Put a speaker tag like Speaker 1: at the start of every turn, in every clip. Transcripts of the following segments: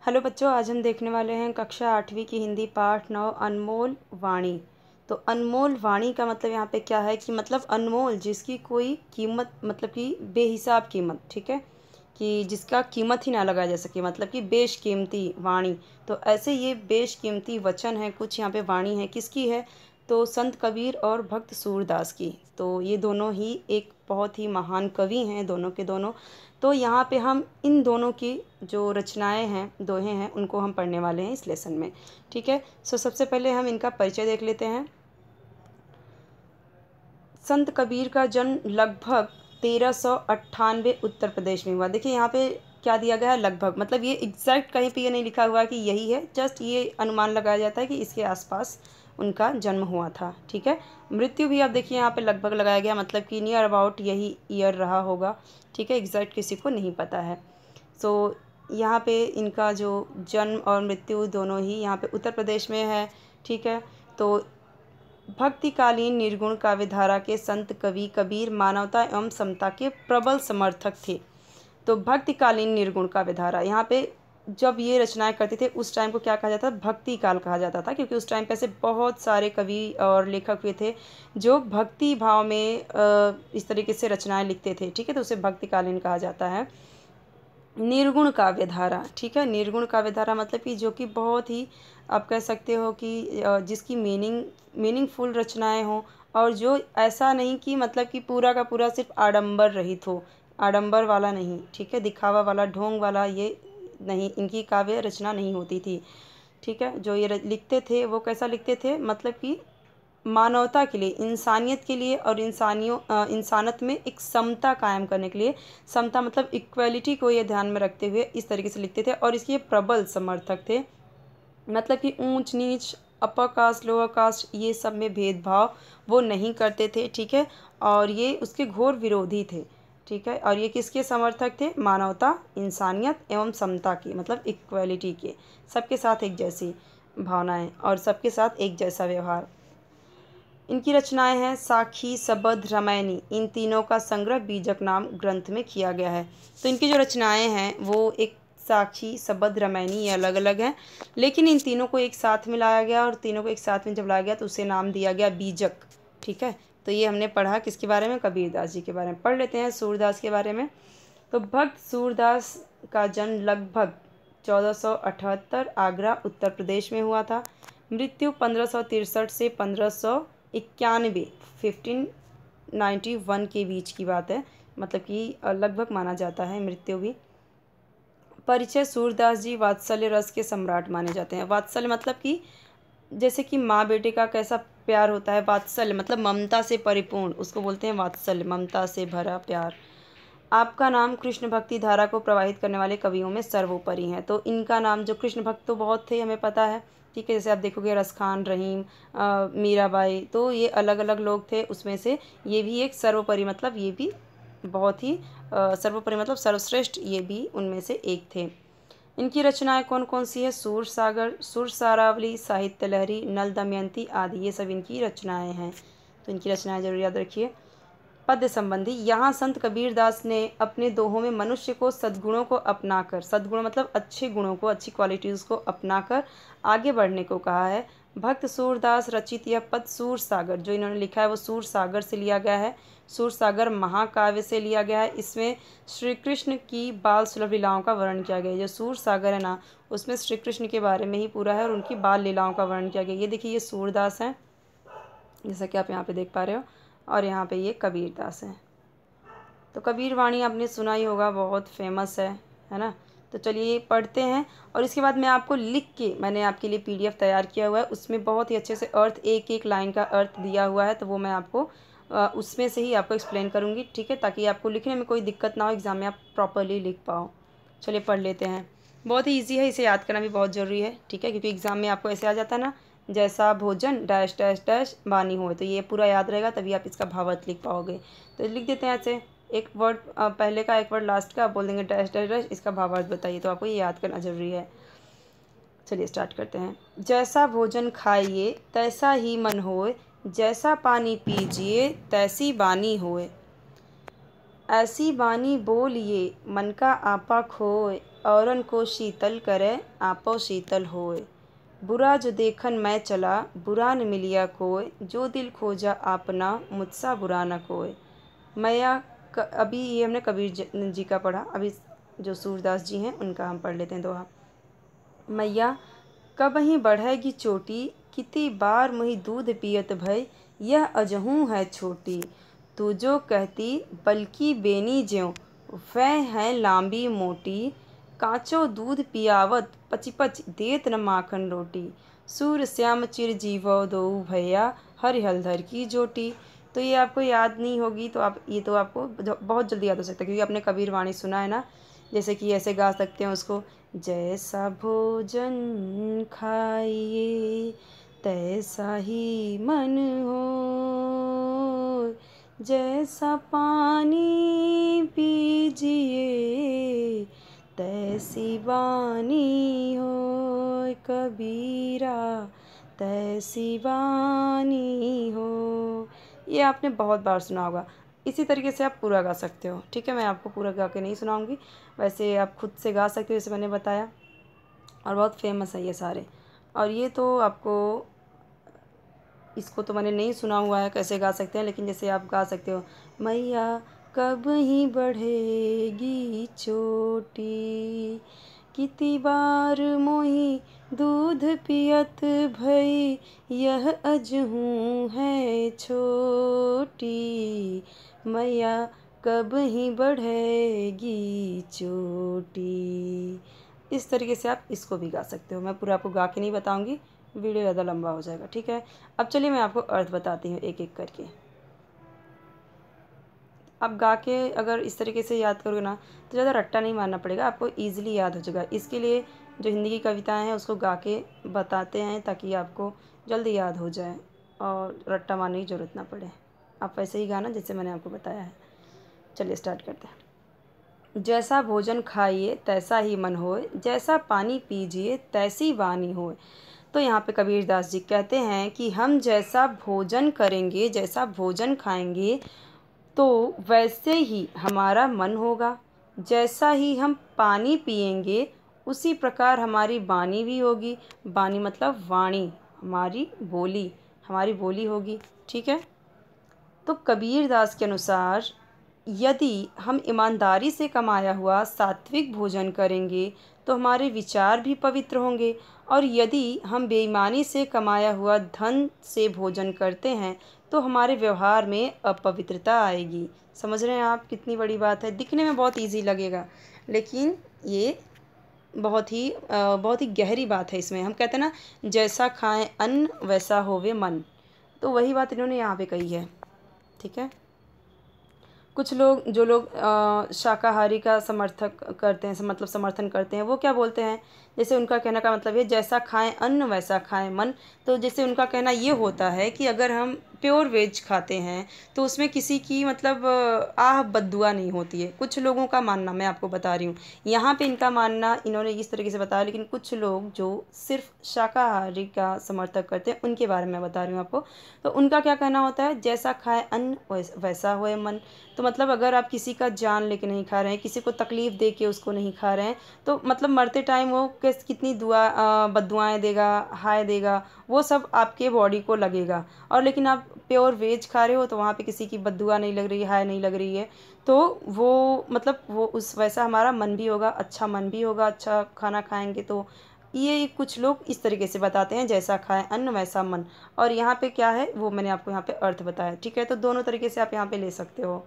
Speaker 1: Hello बच्चों, आज हम देखने वाले हैं कक्षा 8वीं की हिंदी पाठ 9 अनमोल वाणी। तो अनमोल वाणी का मतलब यहाँ पे क्या है कि मतलब अनमोल, जिसकी कोई कीमत, मतलब कि बेहिसाब कीमत, ठीक है, कि जिसका कीमत ही ना लगाया जा सके, मतलब कि बेशकीमती वाणी। तो ऐसे ये बेशकीमती वचन है, कुछ यहाँ पे वाणी है, किसकी है? तो संत कबीर और भक्त सूरदास की। तो ये दोनों ही एक बहुत ही महान कवि हैं, दोनों के दोनों। तो यहाँ पे हम इन दोनों की जो रचनाएं हैं, दोहे हैं, उनको हम पढ़ने वाले हैं इस लेसन में। ठीक है। सबसे पहले हम इनका परिचय देख लेते हैं। संत कबीर का जन्म लगभग 1398 उत्तर प्रदेश में हुआ। देखिए यहाँ पे क्या दिया गया है, लगभग, मतलब ये एग्जैक्ट कहीं पे ये नहीं लिखा हुआ कि यही है, जस्ट ये अनुमान लगाया जाता है कि इसके आसपास उनका जन्म हुआ था। ठीक है। मृत्यु भी आप देखिए यहाँ पे लगभग लगाया गया, मतलब कि नियर अबाउट यही ईयर रहा होगा। ठीक है। एग्जैक्ट किसी को नहीं पता है। सो यहाँ पे इनका जो जन्म और मृत्यु दोनों ही यहाँ पे उत्तर प्रदेश में है। ठीक है। तो भक्तिकालीन निर्गुण काव्यधारा के संत कवि कबीर मानवता एवं समता के प्रबल समर्थक थे। तो भक्तिकालीन निर्गुण काव्यधारा, यहाँ पे जब ये रचनाएं करते थे उस टाइम को क्या कहा जाता था? भक्ति काल कहा जाता था, क्योंकि उस टाइम पे ऐसे बहुत सारे कवि और लेखक हुए थे जो भक्ति भाव में इस तरीके से रचनाएं लिखते थे। ठीक है। तो उसे भक्तिकालीन कहा जाता है। निर्गुण काव्यधारा, ठीक है, निर्गुण काव्यधारा मतलब कि जो कि बहुत ही, आप कह सकते हो कि जिसकी मीनिंगफुल रचनाएं हों, और जो ऐसा नहीं कि मतलब कि पूरा का पूरा सिर्फ आडंबर रहित हो, आडंबर वाला नहीं, ठीक है, दिखावा वाला, ढोंग वाला, ये नहीं, इनकी काव्य रचना नहीं होती थी। ठीक है। जो ये लिखते थे वो कैसा लिखते थे, मतलब कि मानवता के लिए, इंसानियत के लिए, और इंसानत में एक समता कायम करने के लिए, समता मतलब इक्वलिटी को ये ध्यान में रखते हुए इस तरीके से लिखते थे। और इसके प्रबल समर्थक थे, मतलब कि ऊंच नीच, अपर कास्ट लोअर कास्ट, ये सब में भेदभाव वो नहीं करते थे। ठीक है। और ये उसके घोर विरोधी थे। ठीक है। और ये किसके समर्थक थे? मानवता, इंसानियत एवं समता की, मतलब इक्वलिटी के, सबके साथ एक जैसी भावनाएं और सबके साथ एक जैसा व्यवहार। इनकी रचनाएं हैं साखी, सबद, रामायणी। इन तीनों का संग्रह बीजक नाम ग्रंथ में किया गया है। तो इनकी जो रचनाएं हैं वो एक साखी, सबद, रामायणी, ये अलग अलग हैं, लेकिन इन तीनों को एक साथ में लाया गया, और तीनों को एक साथ में जब लाया गया तो उसे नाम दिया गया बीजक। ठीक है। तो ये हमने पढ़ा किसके बारे में? कबीरदास जी के बारे में। पढ़ लेते हैं सूरदास के बारे में। तो भक्त सूरदास का जन्म लगभग 1478 आगरा उत्तर प्रदेश में हुआ था। मृत्यु 1563 से 1591, 1591 के बीच की बात है, मतलब कि लगभग माना जाता है मृत्यु भी। परिचय: सूरदास जी वात्सल्य रस के सम्राट माने जाते हैं। वात्सल्य मतलब कि जैसे कि माँ बेटे का कैसा प्यार होता है, वात्सल्य मतलब ममता से परिपूर्ण, उसको बोलते हैं वात्सल्य, ममता से भरा प्यार। आपका नाम कृष्ण भक्ति धारा को प्रवाहित करने वाले कवियों में सर्वोपरि हैं। तो इनका नाम, जो कृष्ण भक्त तो बहुत थे, हमें पता है। ठीक है। जैसे आप देखोगे रसखान, रहीम, मीराबाई, तो ये अलग अलग लोग थे, उसमें से ये भी एक सर्वोपरि, मतलब ये भी बहुत ही सर्वोपरि मतलब सर्वश्रेष्ठ, ये भी उनमें से एक थे। इनकी रचनाएं कौन कौन सी है? सूर सागर, सुर सारावली, साहित्य लहरी, नल दमयंती आदि, ये सब इनकी रचनाएं हैं। तो इनकी रचनाएं जरूर याद रखिए। पद्य संबंधी: यहाँ संत कबीरदास ने अपने दोहों में मनुष्य को सद्गुणों को अपनाकर, सद्गुण मतलब अच्छे गुणों को, अच्छी क्वालिटीज़ को अपनाकर आगे बढ़ने को कहा है। भक्त सूरदास रचित यह पद सूर सागर, जो इन्होंने लिखा है वो सूर सागर से लिया गया है, सूर सागर महाकाव्य से लिया गया है। इसमें श्री कृष्ण की बाल सुलभ लीलाओं का वर्णन किया गया है। जो सूर सागर है ना, उसमें श्री कृष्ण के बारे में ही पूरा है और उनकी बाल लीलाओं का वर्णन किया गया। ये देखिए, ये सूरदास हैं, जैसा कि आप यहाँ पे देख पा रहे हो, और यहाँ पे ये कबीरदास हैं। तो कबीर वाणी आपने सुना ही होगा, बहुत फेमस है ना। तो चलिए पढ़ते हैं, और इसके बाद मैं आपको लिख के, मैंने आपके लिए पीडीएफ तैयार किया हुआ है, उसमें बहुत ही अच्छे से अर्थ, एक एक लाइन का अर्थ दिया हुआ है, तो वो मैं आपको उसमें से ही आपको एक्सप्लेन करूँगी। ठीक है, ताकि आपको लिखने में कोई दिक्कत ना हो, एग्ज़ाम में आप प्रॉपरली लिख पाओ। चलिए पढ़ लेते हैं। बहुत ही ईजी है, इसे याद करना भी बहुत ज़रूरी है। ठीक है, क्योंकि एग्ज़ाम में आपको ऐसे आ जाता है ना, जैसा भोजन डैश डैश डैश वाणी हो, तो ये पूरा याद रहेगा, तभी आप इसका भावार्थ लिख पाओगे। तो लिख देते हैं ऐसे, एक वर्ड पहले का, एक वर्ड लास्ट का, बोल देंगे डैश डैश डैश, इसका भावार्थ बताइए, तो आपको ये याद करना जरूरी है। चलिए स्टार्ट करते हैं। जैसा भोजन खाइए तैसा ही मन होए, जैसा पानी पीजिए तैसी बानी होए, ऐसी बानी बोलिए मन का आपा खोए, औरन को शीतल करे आपो शीतल होए। बुरा जो देखन मैं चला बुरा न मिलिया कोय, जो दिल खोजा आपना मुझसा बुरा न कोय। मैया अभी ये हमने कबीर जी का पढ़ा, अभी जो सूरदास जी हैं उनका हम पढ़ लेते हैं दोहा। मैया कबहीं बढ़ेगी चोटी, कितनी बार मुही दूध पियत भय, यह अजहूँ है छोटी। तू जो कहती बल्कि बेनी ज्यों, वह है लांबी मोटी। काँचो दूध पियावत पच देत न माखन रोटी। सूर श्याम चिर जीवो दो भैया, हरि हलधर की जोटी। तो ये आपको याद नहीं होगी तो आप ये तो आपको बहुत जल्दी याद हो सकता है, क्योंकि आपने कबीर वाणी सुना है ना। जैसे कि ऐसे गा सकते हैं उसको, जैसा भोजन खाइए तैसा ही मन हो, जैसा पानी पीजिए तैसी वाणी हो, कबीरा तैसी वाणी हो। ये आपने बहुत बार सुना होगा। इसी तरीके से आप पूरा गा सकते हो। ठीक है, मैं आपको पूरा गा के नहीं सुनाऊंगी, वैसे आप खुद से गा सकते हो जैसे मैंने बताया, और बहुत फेमस है ये सारे। और ये तो आपको, इसको तो मैंने नहीं सुना हुआ है कैसे गा सकते हैं, लेकिन जैसे आप गा सकते हो, मैया कब ही बढ़ेगी चोटी, कितनी बार मोही दूध पियत भई, यह अजहूँ है छोटी। मैया कब ही बढ़ेगी चोटी। इस तरीके से आप इसको भी गा सकते हो। मैं पूरा आपको गा के नहीं बताऊंगी, वीडियो ज़्यादा लंबा हो जाएगा। ठीक है, अब चलिए मैं आपको अर्थ बताती हूँ एक एक करके। आप गा के अगर इस तरीके से याद करोगे ना तो ज़्यादा रट्टा नहीं मारना पड़ेगा, आपको ईजिली याद हो जाएगा। इसके लिए जो हिंदी की कविताएं हैं उसको गा के बताते हैं ताकि आपको जल्दी याद हो जाए और रट्टा मारने की ज़रूरत ना पड़े। आप वैसे ही गाना जैसे मैंने आपको बताया है। चलिए स्टार्ट करते हैं। जैसा भोजन खाइए तैसा ही मन होए, जैसा पानी पीजिए तैसी वाणी होए। तो यहाँ पे कबीरदास जी कहते हैं कि हम जैसा भोजन करेंगे, जैसा भोजन खाएंगे तो वैसे ही हमारा मन होगा। जैसा ही हम पानी पिएंगे उसी प्रकार हमारी वाणी भी होगी। वाणी मतलब वाणी, हमारी बोली होगी। ठीक है, तो कबीरदास के अनुसार यदि हम ईमानदारी से कमाया हुआ सात्विक भोजन करेंगे तो हमारे विचार भी पवित्र होंगे, और यदि हम बेईमानी से कमाया हुआ धन से भोजन करते हैं तो हमारे व्यवहार में अपवित्रता आएगी। समझ रहे हैं आप, कितनी बड़ी बात है। दिखने में बहुत इजी लगेगा, लेकिन ये बहुत ही गहरी बात है इसमें। हम कहते हैं ना, जैसा खाएं अन्न वैसा होवे मन, तो वही बात इन्होंने यहाँ पे कही है। ठीक है, कुछ लोग जो लोग शाकाहारी का समर्थक करते हैं, मतलब समर्थन करते हैं, वो क्या बोलते हैं, जैसे उनका कहने का मतलब है जैसा खाएं अन्न वैसा खाएं मन। तो जैसे उनका कहना ये होता है कि अगर हम प्योर वेज खाते हैं तो उसमें किसी की मतलब बद्दुआ नहीं होती है। कुछ लोगों का मानना, मैं आपको बता रही हूँ यहाँ पे इनका मानना इन्होंने इस तरीके से बताया, लेकिन कुछ लोग जो सिर्फ शाकाहारी का समर्थक करते हैं उनके बारे में बता रही हूँ आपको। तो उनका क्या कहना होता है, जैसा खाए अन्न वैसा होए मन। तो मतलब अगर आप किसी का जान लेके नहीं खा रहे हैं, किसी को तकलीफ़ दे के उसको नहीं खा रहे हैं, तो मतलब मरते टाइम वो कितनी बद्दुआएँ देगा, हाय देगा, वो सब आपके बॉडी को लगेगा। और लेकिन आप प्योर वेज खा रहे हो तो वहाँ पे किसी की बद्दुआ नहीं लग रही है, हाय नहीं लग रही है, तो वो मतलब वो उस वैसा हमारा मन भी होगा, अच्छा मन भी होगा, अच्छा खाना खाएंगे। तो ये कुछ लोग इस तरीके से बताते हैं, जैसा खाएं अन्न वैसा मन। और यहाँ पे क्या है वो मैंने आपको यहाँ पे अर्थ बताया। ठीक है, तो दोनों तरीके से आप यहाँ पे ले सकते हो।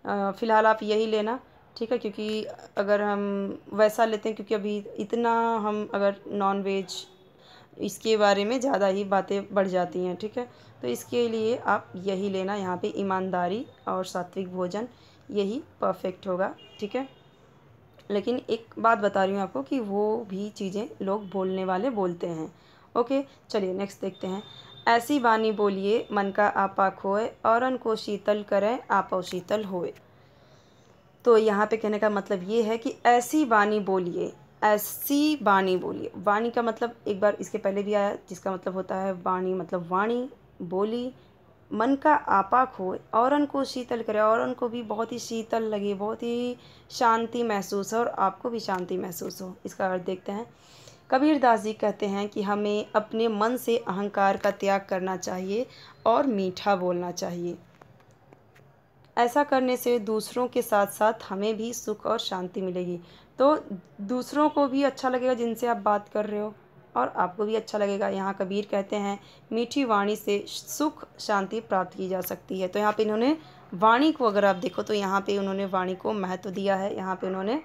Speaker 1: फ़िलहाल आप यही लेना। ठीक है, क्योंकि अगर हम वैसा लेते हैं, क्योंकि अभी इतना हम अगर नॉन वेज इसके बारे में ज़्यादा ही बातें बढ़ जाती हैं। ठीक है, तो इसके लिए आप यही लेना, यहाँ पे ईमानदारी और सात्विक भोजन यही परफेक्ट होगा। ठीक है, लेकिन एक बात बता रही हूँ आपको कि वो भी चीज़ें लोग बोलने वाले बोलते हैं। ओके, चलिए नेक्स्ट देखते हैं। ऐसी वाणी बोलिए मन का आपा खोए, औरन को शीतल करें आपो शीतल होए। तो यहाँ पे कहने का मतलब ये है कि ऐसी वाणी बोलिए, ऐसी वाणी बोलिए। वाणी का मतलब एक बार इसके पहले भी आया, जिसका मतलब होता है वाणी मतलब वाणी, बोली, मन का आपा खोए, औरन को शीतल करे, औरन को भी बहुत ही शीतल लगे, बहुत ही शांति महसूस हो और आपको भी शांति महसूस हो। इसका अर्थ देखते हैं। कबीर दास जी कहते हैं कि हमें अपने मन से अहंकार का त्याग करना चाहिए और मीठा बोलना चाहिए। ऐसा करने से दूसरों के साथ साथ हमें भी सुख और शांति मिलेगी। तो दूसरों को भी अच्छा लगेगा जिनसे आप बात कर रहे हो, और आपको भी अच्छा लगेगा। यहाँ कबीर कहते हैं मीठी वाणी से सुख शांति प्राप्त की जा सकती है। तो यहाँ पे इन्होंने वाणी को, अगर आप देखो तो यहाँ पे उन्होंने वाणी को महत्व दिया है। यहाँ पे उन्होंने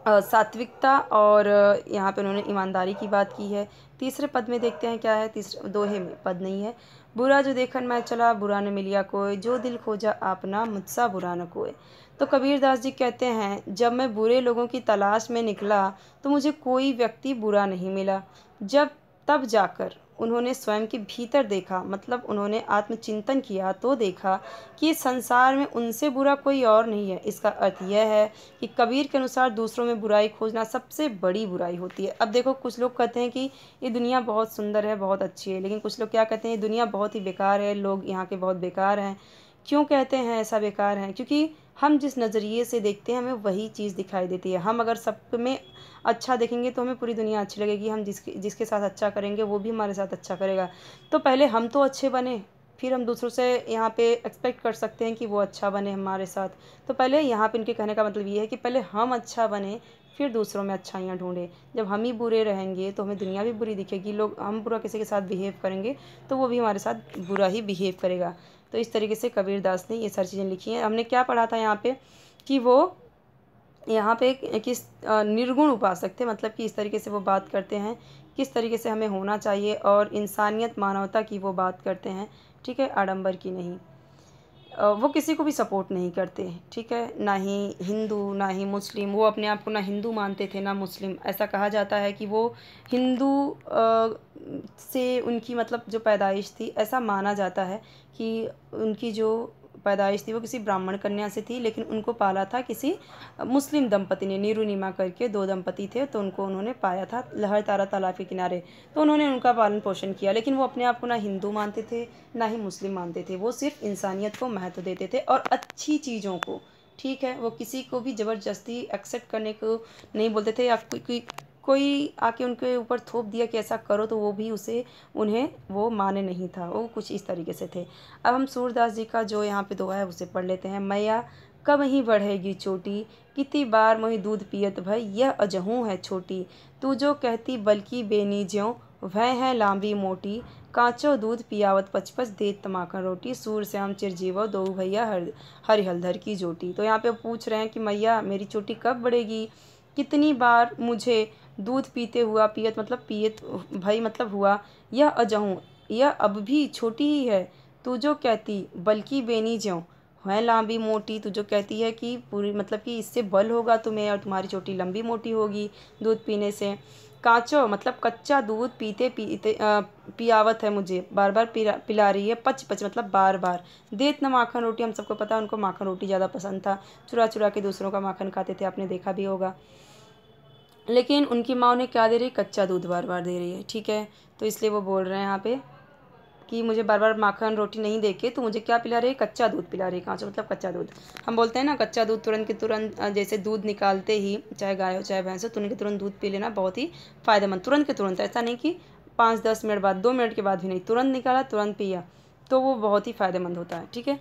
Speaker 1: सात्विकता और यहाँ पे उन्होंने ईमानदारी की बात की है। तीसरे पद में देखते हैं क्या है, तीसरे दोहे में पद नहीं है। बुरा जो देखन मैं चला, बुरा न मिलिया कोई, जो दिल खोजा आपना, मुझसा बुरा न कोई। तो कबीर दास जी कहते हैं जब मैं बुरे लोगों की तलाश में निकला तो मुझे कोई व्यक्ति बुरा नहीं मिला। जब तब जाकर उन्होंने स्वयं के भीतर देखा, मतलब उन्होंने आत्मचिंतन किया तो देखा कि संसार में उनसे बुरा कोई और नहीं है। इसका अर्थ यह है कि कबीर के अनुसार दूसरों में बुराई खोजना सबसे बड़ी बुराई होती है। अब देखो, कुछ लोग कहते हैं कि ये दुनिया बहुत सुंदर है, बहुत अच्छी है, लेकिन कुछ लोग क्या कहते हैं ये दुनिया बहुत ही बेकार है, लोग यहाँ के बहुत बेकार हैं। क्यों कहते हैं ऐसा बेकार है? क्योंकि हम जिस नज़रिए से देखते हैं हमें वही चीज़ दिखाई देती है। हम अगर सब में अच्छा देखेंगे तो हमें पूरी दुनिया अच्छी लगेगी। हम जिसके साथ अच्छा करेंगे वो भी हमारे साथ अच्छा करेगा। तो पहले हम तो अच्छे बने, फिर हम दूसरों से यहाँ पे एक्सपेक्ट कर सकते हैं कि वो अच्छा बने हमारे साथ। तो पहले यहाँ पे इनके कहने का मतलब ये है कि पहले हम अच्छा बने, फिर दूसरों में अच्छाइयाँ ढूंढें। जब हम ही बुरे रहेंगे तो हमें दुनिया भी बुरी दिखेगी। लोग, हम बुरा किसी के साथ बिहेव करेंगे तो वो भी हमारे साथ बुरा ही बिहेव करेगा। तो इस तरीके से कबीर दास ने ये सारी चीज़ें लिखी हैं। हमने क्या पढ़ा था यहाँ पे कि वो यहाँ पे किस निर्गुण उपासक थे, मतलब कि इस तरीके से वो बात करते हैं, किस तरीके से हमें होना चाहिए, और इंसानियत मानवता की वो बात करते हैं। ठीक है, आडंबर की नहीं। वो किसी को भी सपोर्ट नहीं करते। ठीक है, ना ही हिंदू ना ही मुस्लिम। वो अपने आप को ना हिंदू मानते थे ना मुस्लिम। ऐसा कहा जाता है कि वो हिंदू से उनकी मतलब जो पैदाइश थी, ऐसा माना जाता है कि उनकी जो पैदाइश थी वो किसी ब्राह्मण कन्या से थी, लेकिन उनको पाला था किसी मुस्लिम दंपति ने। नीरुनिमा करके दो दंपति थे, तो उनको उन्होंने पाया था लहर तारा तालाब के किनारे, तो उन्होंने उनका पालन पोषण किया। लेकिन वो अपने आप को ना हिंदू मानते थे ना ही मुस्लिम मानते थे। वो सिर्फ इंसानियत को महत्व देते थे और अच्छी चीज़ों को। ठीक है, वो किसी को भी ज़बरदस्ती एक्सेप्ट करने को नहीं बोलते थे, या कोई आके उनके ऊपर थोप दिया कि ऐसा करो तो वो भी उसे उन्हें वो माने नहीं था। वो कुछ इस तरीके से थे। अब हम सूरदास जी का जो यहाँ पे दोहा है उसे पढ़ लेते हैं। मैया कब ही बढ़ेगी चोटी, कितनी बार मोहि दूध पियत भई, यह अजहूँ है छोटी। तू जो कहती बल्कि बेनी ज्यों, वह है लांबी मोटी। कांचो दूध पियावत पचपच, देत माखन रोटी। सूर श्याम चिरजीवो, दो भैया हरि हलधर की जोटी। तो यहाँ पे पूछ रहे हैं कि मैया मेरी चोटी कब बढ़ेगी, कितनी बार मुझे दूध पीते हुआ, पियत मतलब पियत भाई मतलब हुआ, यह अजहूँ यह अब भी छोटी ही है। तू जो कहती बल्कि बेनी ज्यों, है लांबी मोटी। तू जो कहती है कि पूरी मतलब कि इससे बल होगा तुम्हें और तुम्हारी चोटी लंबी मोटी होगी दूध पीने से। कांचो मतलब कच्चा दूध पीते पीते पियावत है मुझे, बार बार पिला रही है। पच पच मतलब बार बार। देत न माखन रोटी, हम सबको पता है उनको माखन रोटी ज़्यादा पसंद था। चुरा चुरा के दूसरों का माखन खाते थे, आपने देखा भी होगा। लेकिन उनकी माँ उन्हें क्या दे रही, कच्चा दूध बार बार दे रही है। ठीक है, तो इसलिए वो बोल रहे हैं यहाँ पे कि मुझे बार बार माखन रोटी नहीं देके तो मुझे क्या पिला रही है, कच्चा दूध पिला रही है। कांचो मतलब कच्चा दूध। हम बोलते हैं ना कच्चा दूध तुरंत के तुरंत, जैसे दूध निकालते ही चाहे गाय हो चाहे भैंस हो, तुरंत के तुरंत दूध पी लेना बहुत ही फ़ायदेमंद। तुरंत के तुरंत, ऐसा नहीं कि 5-10 मिनट बाद, 2 मिनट के बाद भी नहीं, तुरंत निकाला तुरंत पिया, तो वो बहुत ही फ़ायदेमंद होता है। ठीक है,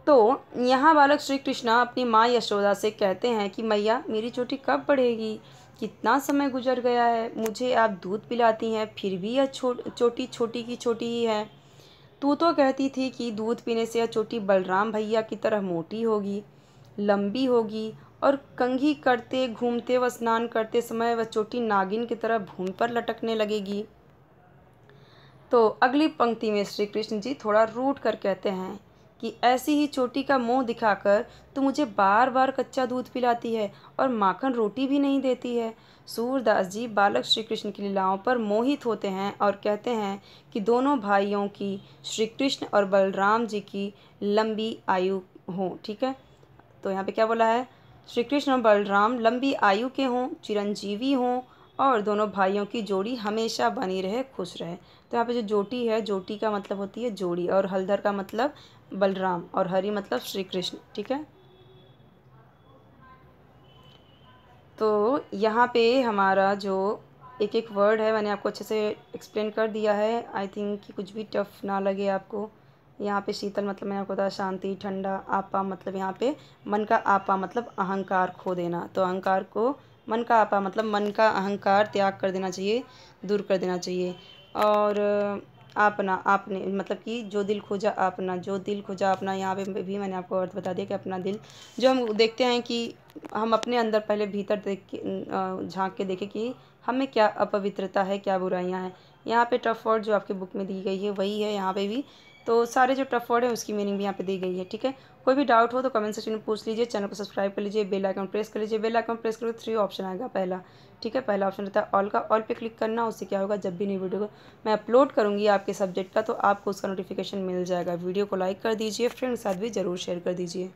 Speaker 1: तो यहाँ बालक श्री कृष्णा अपनी माँ यशोदा से कहते हैं कि मैया मेरी चोटी कब बढ़ेगी, कितना समय गुजर गया है, मुझे आप दूध पिलाती हैं फिर भी यह चोटी छोटी की छोटी ही है। तू तो कहती थी कि दूध पीने से यह चोटी बलराम भैया की तरह मोटी होगी, लंबी होगी, और कंघी करते घूमते व स्नान करते समय वह चोटी नागिन की तरह भूमि पर लटकने लगेगी। तो अगली पंक्ति में श्री कृष्ण जी थोड़ा रूठ कर कहते हैं कि ऐसी ही चोटी का मोह दिखाकर तू मुझे बार बार कच्चा दूध पिलाती है और माखन रोटी भी नहीं देती है। सूरदास जी बालक श्री कृष्ण की लीलाओं पर मोहित होते हैं और कहते हैं कि दोनों भाइयों की, श्री कृष्ण और बलराम जी की लंबी आयु हो। ठीक है, तो यहाँ पे क्या बोला है, श्री कृष्ण और बलराम लंबी आयु के हों, चिरंजीवी हों और दोनों भाइयों की जोड़ी हमेशा बनी रहे, खुश रहे। तो यहाँ पे जो जोटी है, जोटी का मतलब होती है जोड़ी, और हलधर का मतलब बलराम, और हरि मतलब श्री कृष्ण। ठीक है, तो यहाँ पे हमारा जो एक एक वर्ड है मैंने आपको अच्छे से एक्सप्लेन कर दिया है। आई थिंक कि कुछ भी टफ ना लगे आपको। यहाँ पे शीतल मतलब मैंने आपको बताया शांति, ठंडा। आपा मतलब यहाँ पे मन का आपा मतलब अहंकार खो देना। तो अहंकार को, मन का आपा मतलब मन का अहंकार त्याग कर देना चाहिए, दूर कर देना चाहिए। और आपना, आपने मतलब कि जो दिल खोजा आपना, जो दिल खोजा अपना। यहाँ पे भी मैंने आपको अर्थ बता दिया कि अपना दिल, जो हम देखते हैं कि हम अपने अंदर पहले भीतर देख के झांक के देखें कि हमें क्या अपवित्रता है, क्या बुराइयां हैं। यहाँ पे टफ वर्ड जो आपकी बुक में दी गई है वही है यहाँ पे भी। तो सारे जो टफ वर्ड है उसकी मीनिंग भी यहाँ पे दी गई है। ठीक है, कोई भी डाउट हो तो कमेंट सेक्शन में पूछ लीजिए। चैनल को सब्सक्राइब कर लीजिए, बेल आइकन प्रेस कर लीजिए। बेल आइकन प्रेस करोगे 3 ऑप्शन आएगा पहला। ठीक है, पहला ऑप्शन रहता है ऑल का, ऑल पे क्लिक करना। उससे क्या होगा, जब भी नई वीडियो को मैं अपलोड करूँगी आपके सब्जेक्ट का तो आपको उसका नोटिफिकेशन मिल जाएगा। वीडियो को लाइक कर दीजिए, फ्रेंड के साथ भी ज़रूर शेयर कर दीजिए।